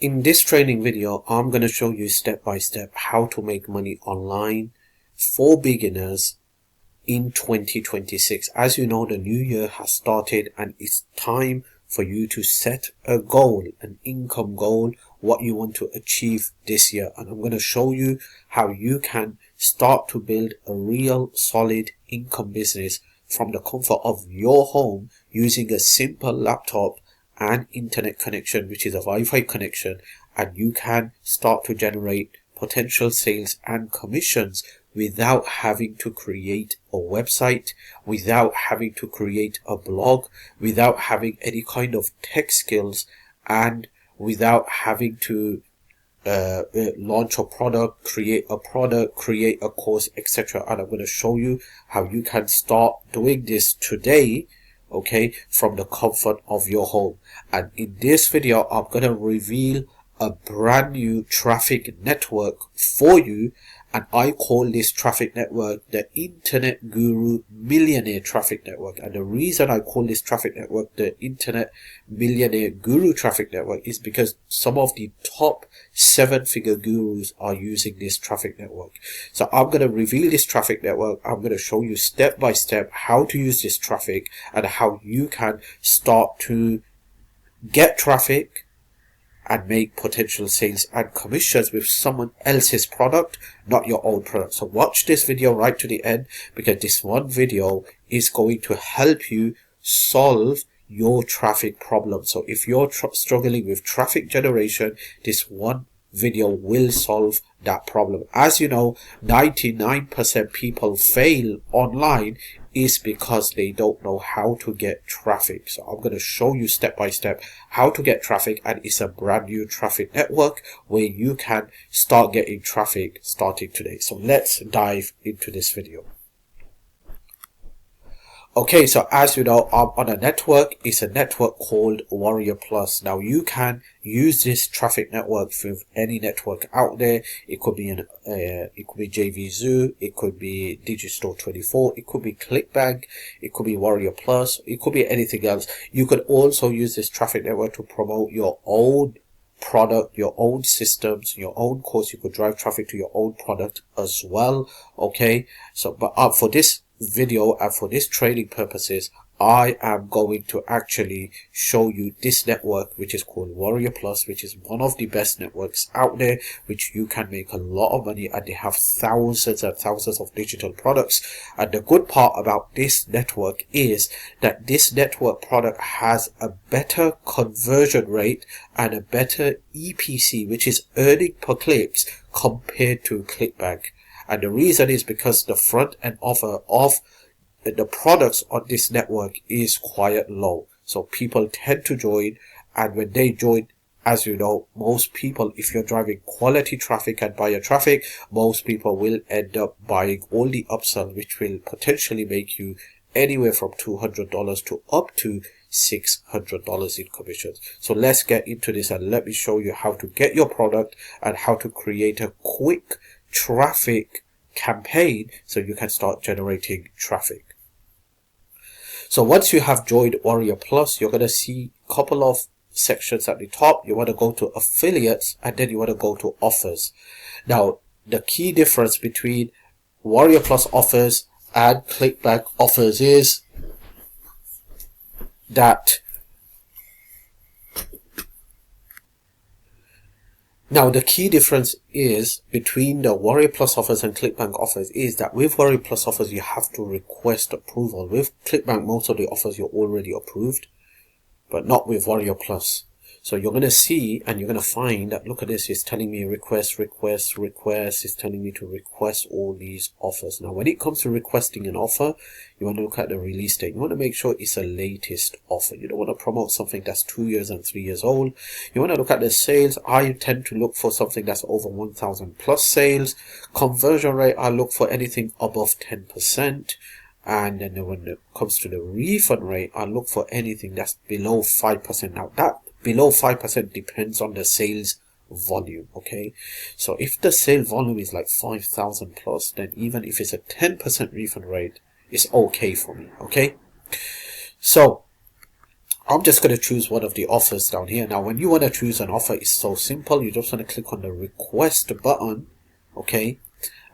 In this training video, I'm going to show you step by step how to make money online for beginners in 2026. As you know, the new year has started and it's time for you to set a goal, an income goal, what you want to achieve this year. And I'm going to show you how you can start to build a real solid income business from the comfort of your home using a simple laptop and internet connection, which is a Wi-Fi connection, and you can start to generate potential sales and commissions without having to create a website, without having to create a blog, without having any kind of tech skills, and without having to launch a product, create a course, etc. And I'm going to show you how you can start doing this today, okay, from the comfort of your home. And in this video, I'm going to reveal a brand new traffic network for you, and I call this traffic network the Internet Guru Millionaire Traffic Network. And the reason I call this traffic network the Internet Millionaire Guru Traffic Network is because some of the top 7-figure gurus are using this traffic network. So I'm going to reveal this traffic network. I'm going to show you step by step how to use this traffic and how you can start to get traffic and make potential sales and commissions with someone else's product, not your own product. So watch this video right to the end, because this one video is going to help you solve your traffic problem. So if you're struggling with traffic generation, this one video will solve that problem. As you know, 99% people fail online is because they don't know how to get traffic. So I'm going to show you step by step how to get traffic, and it's a brand new traffic network where you can start getting traffic starting today. So let's dive into this video. Okay, so as you know, I'm on a network. It's a network called Warrior Plus. Now you can use this traffic network with any network out there. It could be JVZoo, it could be Digistore 24, it could be ClickBank, it could be Warrior Plus, it could be anything else. You could also use this traffic network to promote your own product, your own systems, your own course. You could drive traffic to your own product as well. Okay, so but for this video and for this training purposes, I am going to actually show you this network, which is called Warrior Plus, which is one of the best networks out there, which you can make a lot of money, and they have thousands and thousands of digital products. And the good part about this network is that this network product has a better conversion rate and a better EPC, which is earning per clicks, compared to ClickBank. And the reason is because the front end offer of the products on this network is quite low. So people tend to join, and when they join, as you know, most people, if you're driving quality traffic and buyer traffic, most people will end up buying all the upsell, which will potentially make you anywhere from $200 to up to $600 in commissions. So let's get into this and let me show you how to get your product and how to create a quick traffic campaign so you can start generating traffic. So once you have joined Warrior Plus, you're going to see a couple of sections at the top. You want to go to affiliates, and then you want to go to offers. Now, the key difference between Warrior Plus offers and ClickBank offers is that the key difference is between the Warrior Plus offers and ClickBank offers is that with Warrior Plus offers, you have to request approval. With ClickBank, most of the offers you're already approved, but not with Warrior Plus. So you're going to see, and you're going to find that, look at this, it's telling me request, it's telling me to request all these offers. Now, when it comes to requesting an offer, you want to look at the release date. You want to make sure it's a latest offer. You don't want to promote something that's 2 years and 3 years old. You want to look at the sales. I tend to look for something that's over 1,000 plus sales. Conversion rate, I look for anything above 10%. And then when it comes to the refund rate, I look for anything that's below 5%. Now, that below 5% depends on the sales volume. Okay, so if the sale volume is like 5,000 plus, then even if it's a 10% refund rate, it's okay for me. Okay, so I'm just going to choose one of the offers down here. Now, when you want to choose an offer, it's so simple. You just want to click on the request button, okay?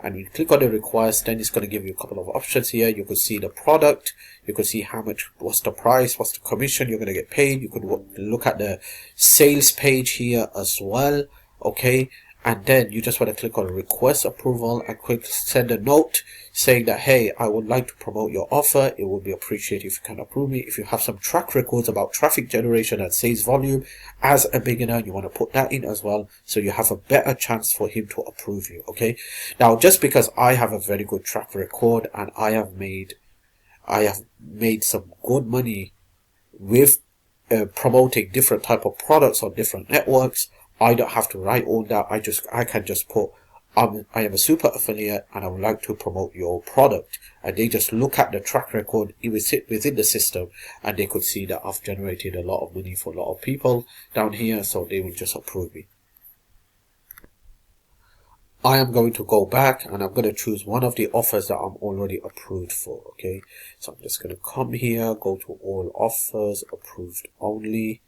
And you click on the request, then it's going to give you a couple of options here. You could see the product, you could see how much, what's the price, what's the commission you're going to get paid. You could look at the sales page here as well, okay? And then you just want to click on request approval and quick send a note saying that, hey, I would like to promote your offer. It would be appreciated if you can approve me. If you have some track records about traffic generation and sales volume as a beginner, you want to put that in as well, so you have a better chance for him to approve you. Okay, now just because I have a very good track record and I have made some good money with promoting different type of products on different networks, I don't have to write all that. I can just put, I am a super affiliate and I would like to promote your product. And they just look at the track record, it will sit within the system, and they could see that I've generated a lot of money for a lot of people down here, so they will just approve me. I am going to go back and I'm going to choose one of the offers that I'm already approved for. Okay, so I'm just going to come here, go to all offers, approved only.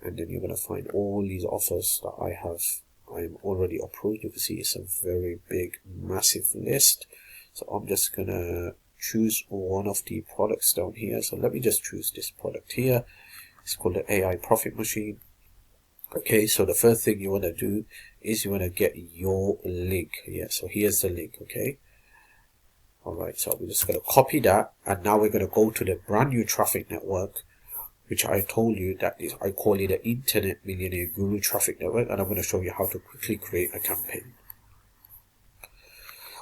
And then you're going to find all these offers that I am already approved. You can see it's a very big, massive list. So I'm just going to choose one of the products down here. So let me just choose this product here. It's called the AI Profit Machine. Okay, so the first thing you want to do is you want to get your link. Yeah, so here's the link, okay? Alright, so we're just going to copy that. And now we're going to go to the brand new traffic network, which I told you that is, I call it the Internet Millionaire Guru Traffic Network, and I'm going to show you how to quickly create a campaign.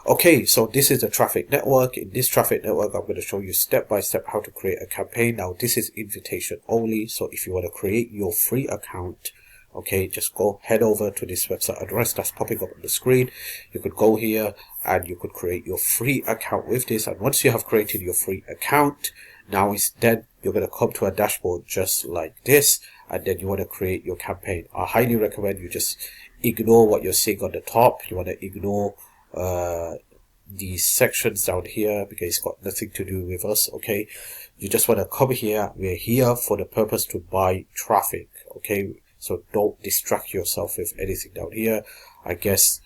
Okay, so this is the traffic network. In this traffic network, I'm going to show you step by step how to create a campaign. Now, this is invitation only, so if you want to create your free account, okay, just head over to this website address that's popping up on the screen. You could go here and you could create your free account with this, and once you have created your free account, now then you're going to come to a dashboard just like this, and then you want to create your campaign. I highly recommend you just ignore what you're seeing on the top. You want to ignore these sections down here because it's got nothing to do with us. Okay, you just want to come here. We're here for the purpose to buy traffic. Okay, so don't distract yourself with anything down here. I guess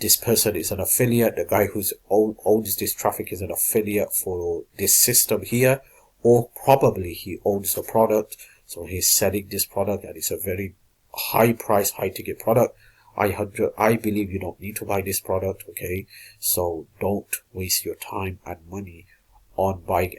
this person is an affiliate. The guy who owns this traffic is an affiliate for this system here, or probably he owns the product, so he's selling this product and it's a very high price, high ticket product. I believe you don't need to buy this product, okay? So don't waste your time and money on buying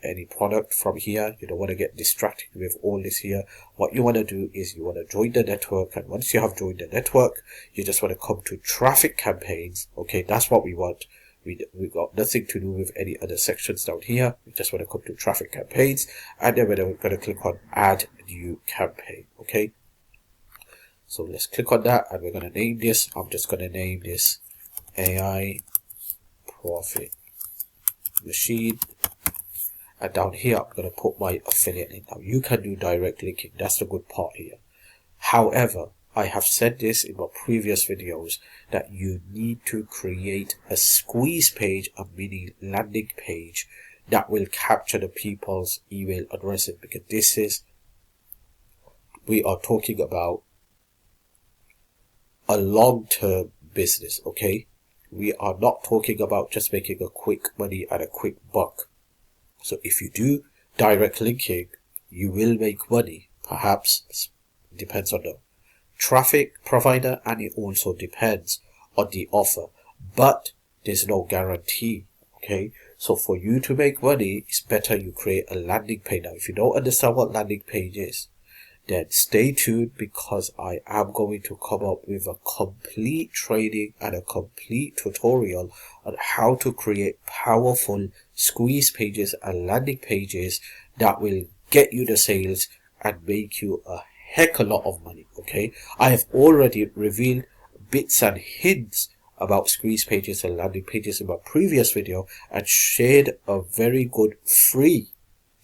any product from here. You don't want to get distracted with all this here. What you want to do is you want to join the network, and once you have joined the network, you just want to come to traffic campaigns. Okay, that's what we want. We got nothing to do with any other sections down here. We just want to come to traffic campaigns, and then we're going to click on add new campaign. Okay, so let's click on that, and we're going to name this. I'm just going to name this AI Profit Machine, and down here I'm going to put my affiliate link. Now you can do direct linking, that's the good part here. However, I have said this in my previous videos that you need to create a squeeze page, a mini landing page that will capture the people's email addresses, because we are talking about a long-term business, okay? We are not talking about just making a quick money and a quick buck. So if you do direct linking, you will make money. Perhaps it depends on the traffic provider, and it also depends on the offer. But there's no guarantee, okay? So for you to make money, it's better you create a landing page. Now, if you don't understand what landing page is, then stay tuned, because I am going to come up with a complete training and a complete tutorial on how to create powerful squeeze pages and landing pages that will get you the sales and make you a heck of a lot of money. Okay, I have already revealed bits and hints about squeeze pages and landing pages in my previous video, and shared a very good free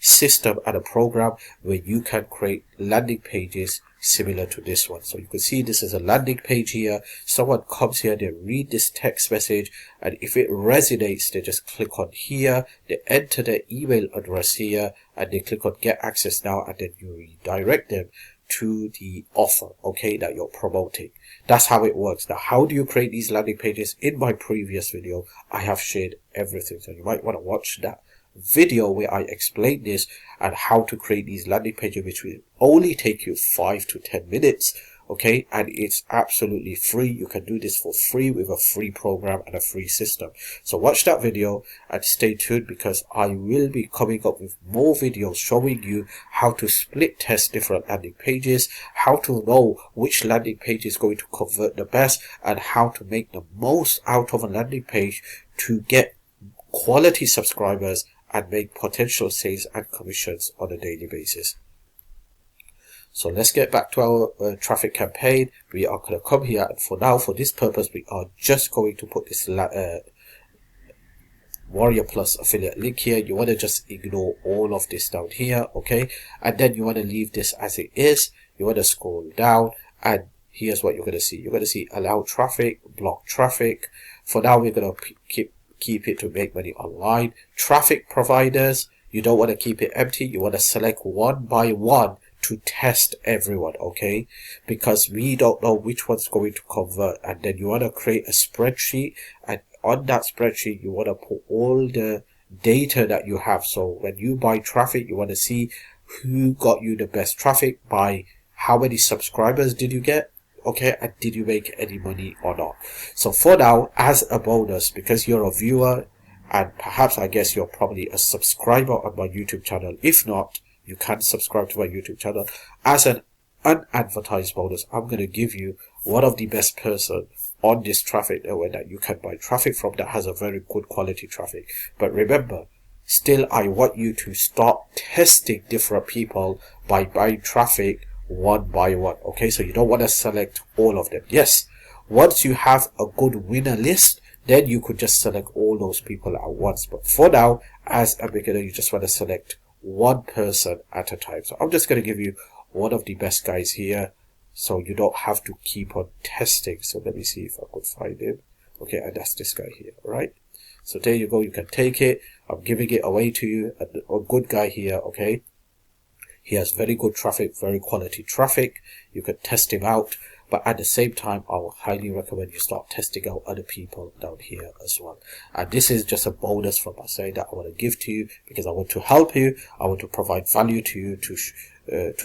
system and a program where you can create landing pages similar to this one. So you can see this is a landing page here. Someone comes here, they read this text message, and if it resonates, they just click on here, they enter their email address here, and they click on get access now, and then you redirect them to the offer, okay, that you're promoting. That's how it works. Now, how do you create these landing pages? In my previous video, I have shared everything, so you might want to watch that video where I explain this and how to create these landing pages, which will only take you 5 to 10 minutes, okay, and it's absolutely free. You can do this for free with a free program and a free system. So watch that video and stay tuned, because I will be coming up with more videos showing you how to split test different landing pages, how to know which landing page is going to convert the best, and how to make the most out of a landing page to get quality subscribers and make potential sales and commissions on a daily basis. So let's get back to our traffic campaign. We are going to come here, and for now, for this purpose, we are just going to put this Warrior Plus affiliate link here. You want to just ignore all of this down here, okay? And then you want to leave this as it is. You want to scroll down, and here's what you're going to see. You're going to see allow traffic, block traffic. For now, we're going to keep it to make money online. Traffic providers, you don't want to keep it empty. You want to select one by one to test everyone, okay? Because we don't know which one's going to convert. And then you want to create a spreadsheet, and on that spreadsheet you want to put all the data that you have. So when you buy traffic, you want to see who got you the best traffic, by how many subscribers did you get, okay, and did you make any money or not. So for now, as a bonus, because you're a viewer, and perhaps I guess you're probably a subscriber on my YouTube channel, if not, you can subscribe to my YouTube channel. As an unadvertised bonus, I'm going to give you one of the best person on this traffic network that you can buy traffic from, that has a very good quality traffic. But remember, still I want you to start testing different people by buying traffic one by one, okay? So you don't want to select all of them. Yes, once you have a good winner list, then you could just select all those people at once. But for now, as a beginner, you just want to select one person at a time. So I'm just going to give you one of the best guys here, so you don't have to keep on testing. So let me see if I could find him. Okay, and that's this guy here, right? So there you go. You can take it. I'm giving it away to you. A good guy here, okay? He has very good traffic, very quality traffic. You can test him out. But at the same time, I will highly recommend you start testing out other people down here as well. And this is just a bonus from my side that I want to give to you, because I want to help you. I want to provide value to you to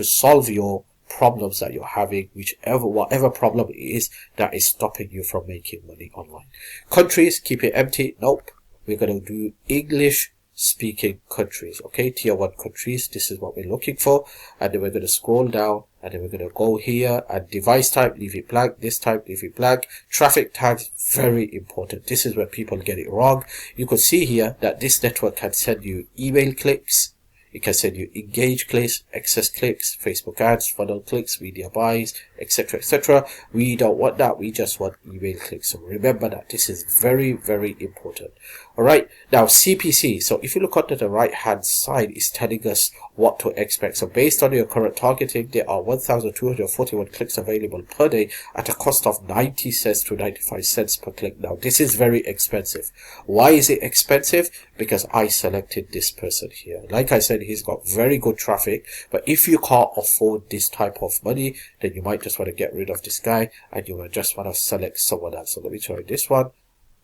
solve your problems that you're having, whatever problem it is that is stopping you from making money online. Countries, keep it empty. Nope. We're going to do English speaking countries, okay? Tier 1 countries. This is what we're looking for. And then we're going to scroll down, and then we're going to go here, and device type, leave it blank. This type, leave it blank. Traffic tags, very important. This is where people get it wrong. You could see here that this network can send you email clicks. It can send you engage clicks, excess clicks, Facebook ads, funnel clicks, media buys, etc., etc. We don't want that. We just want email clicks. So remember that this is very, very important. All right. Now CPC. So if you look onto the right hand side, it's telling us what to expect. So based on your current targeting, there are 1,241 clicks available per day at a cost of 90 cents to 95 cents per click. Now this is very expensive. Why is it expensive? Because I selected this person here. Like I said, he's got very good traffic, but if you can't afford this type of money, then you might just want to get rid of this guy, and you will just want to select someone else. So let me try this one,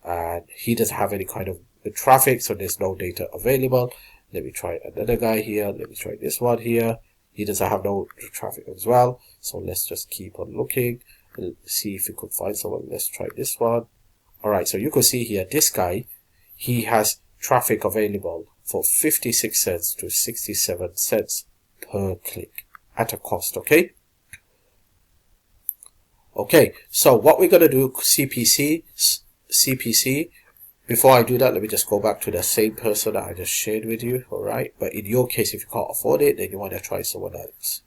and he doesn't have any kind of traffic, so there's no data available. Let me try another guy here. Let me try this one here. He doesn't have no traffic as well, so let's just keep on looking. Let's see if we could find someone. Let's try this one. Alright, so you can see here, this guy, he has traffic available for 56 cents to 67 cents per click at a cost, okay? Okay, so what we're going to do, CPC, before I do that, let me just go back to the same person that I just shared with you, alright? But in your case, if you can't afford it, then you want to try someone else.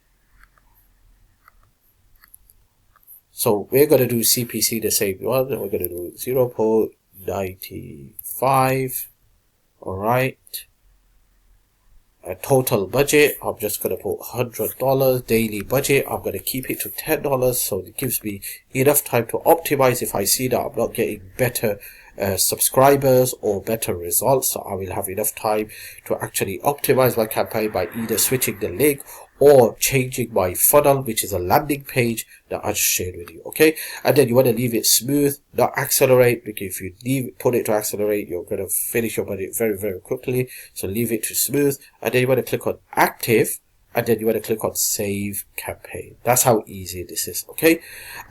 So we're going to do CPC the same one, and we're going to do 0.95, alright? a total budget. I'm just going to put $100 daily budget. I'm going to keep it to $10, so it gives me enough time to optimize. If I see that I'm not getting better subscribers or better results, so I will have enough time to actually optimize my campaign by either switching the link or changing my funnel, which is a landing page that I just shared with you. Okay, and then you want to leave it smooth, not accelerate, because if you put it to accelerate, you're going to finish your budget very, very quickly. So leave it to smooth, and then you want to click on active, and then you want to click on save campaign. That's how easy this is. Okay,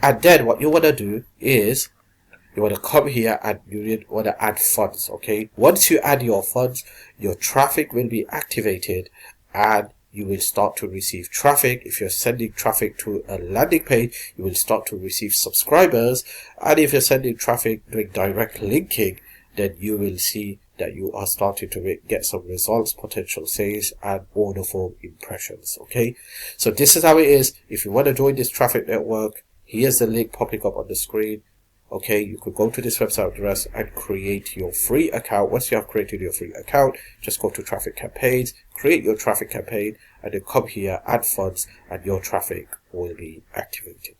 and then what you want to do is you want to come here and you want to add funds. Okay, once you add your funds, your traffic will be activated and you will start to receive traffic. If you're sending traffic to a landing page, you will start to receive subscribers. And if you're sending traffic doing direct linking, then you will see that you are starting to get some results, potential sales, and order form impressions. Okay, so this is how it is. If you want to join this traffic network, here's the link popping up on the screen. Okay, you could go to this website address and create your free account. Once you have created your free account, just go to traffic campaigns, create your traffic campaign, and then come here, add funds, and your traffic will be activated.